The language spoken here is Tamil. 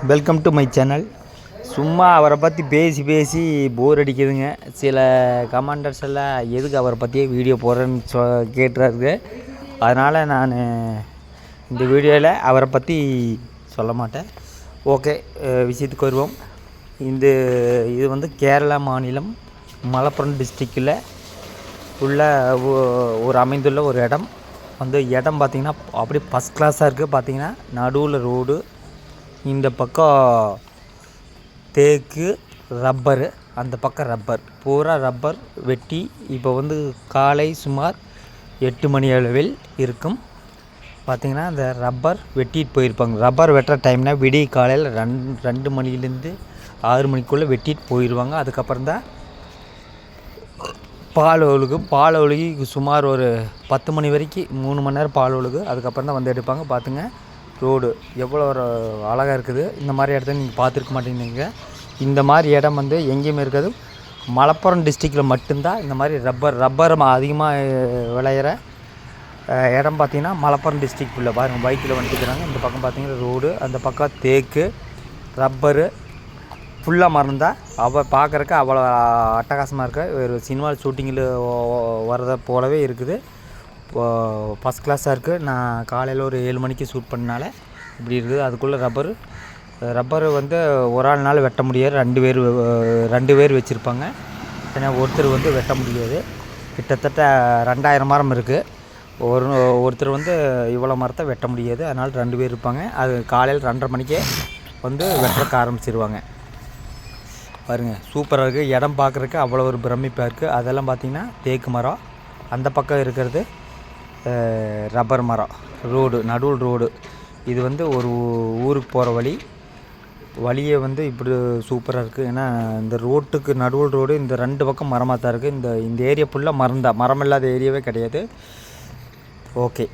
Welcome to my channel. சும்மா அவரை பற்றி பேசி பேசி போர் அடிக்குதுங்க. சில கமெண்டர்ஸ் எல்லாம் எதுக்கு அவரை பற்றியே வீடியோ போடுறேன்னு கேட்டுறாரு. அதனால் நான் இந்த வீடியோவில் அவரை பற்றி சொல்ல மாட்டேன். ஓகே, விஷயத்துக்கு வருவோம். இது வந்து கேரளா மாநிலம் மலப்புரம் டிஸ்ட்ரிக்டில் உள்ள ஒரு அமைந்துள்ள ஒரு இடம். இடம் பார்த்திங்கன்னா அப்படியே ஃபஸ்ட் கிளாஸாக இருக்குது. பார்த்திங்கன்னா நடுவில் ரோடு, இந்த பக்கம் தேக்கு, ரப்பரு, அந்த பக்கம் ரப்பர், பூரா ரப்பர் வெட்டி இப்போ காலை சுமார் 8 மணி அளவில் இருக்கும். பார்த்திங்கன்னா அந்த ரப்பர் வெட்டிட்டு போயிருப்பாங்க. ரப்பர் வெட்டுற டைம்னா விடிய காலையில் 2 மணிலேருந்து 6 மணிக்குள்ளே வெட்டிட்டு போயிடுவாங்க. அதுக்கப்புறம் தான் பால் ஒழுகி சுமார் ஒரு 10 மணி வரைக்கும் 3 மணி நேரம் பால் ஒழுகு. அதுக்கப்புறம் தான் எடுப்பாங்க. பார்த்துங்க, ரோடு எவ்வளோ ஒரு அழகாக இருக்குது. இந்த மாதிரி இடத்த நீங்கள் பார்த்துருக்க மாட்டேங்கிறீங்க. இந்த மாதிரி இடம் எங்கேயுமே இருக்காது. மலப்புரம் டிஸ்ட்ரிக்டில் மட்டும்தான் இந்த மாதிரி ரப்பர் அதிகமாக விளையிற இடம். பார்த்திங்கன்னா மலப்புரம் டிஸ்ட்ரிக்டில் பாருங்கள், பைக்கில் வந்துட்டுக்கிறாங்க. இந்த பக்கம் பார்த்திங்கன்னா ரோடு, அந்த பக்கம் தேக்கு, ரப்பரு ஃபுல்லாக மறந்தால் பார்க்குறக்கு அவ்வளோ அட்டகாசமாக இருக்க. ஒரு சினிமா ஷூட்டிங்கில் வர்றதை போலவே இருக்குது. ஃபஸ்ட் கிளாஸாக இருக்குது. நான் காலையில் ஒரு 7 மணிக்கு ஷூட் பண்ணனால இப்படி இருக்குது. அதுக்குள்ளே ரப்பரு ஒரு ஆள்னால வெட்ட முடியாது. 2 பேர் வச்சுருப்பாங்க. ஏன்னா ஒருத்தர் வெட்ட முடியாது. கிட்டத்தட்ட 2000 மரம் இருக்குது. ஒருத்தர் இவ்வளோ மரத்தை வெட்ட முடியாது. அதனால் 2 பேர் இருப்பாங்க. அது காலையில் 2:30 மணிக்கே வெட்டுறக்க ஆரம்பிச்சிருவாங்க. பாருங்கள், சூப்பராக இருக்குது. இடம் பார்க்குறக்கு அவ்வளோ ஒரு பிரமிப்பாக இருக்குது. அதெல்லாம் பார்த்திங்கன்னா தேக்கு மரம், அந்த பக்கம் இருக்கிறது ரப்பர் மரம். ரோடு, நடுவில் ரோடு. இது ஒரு ஊருக்கு போகிற வழியே இப்படி சூப்பராக இருக்குது. ஏன்னா இந்த ரோட்டுக்கு நடுவில் ரோடு, இந்த 2 பக்கம் மரமாக தான் இருக்குது. இந்த ஏரியா ஃபுல்லாக மரம் இல்லாத ஏரியாவே கிடையாது. ஓகே.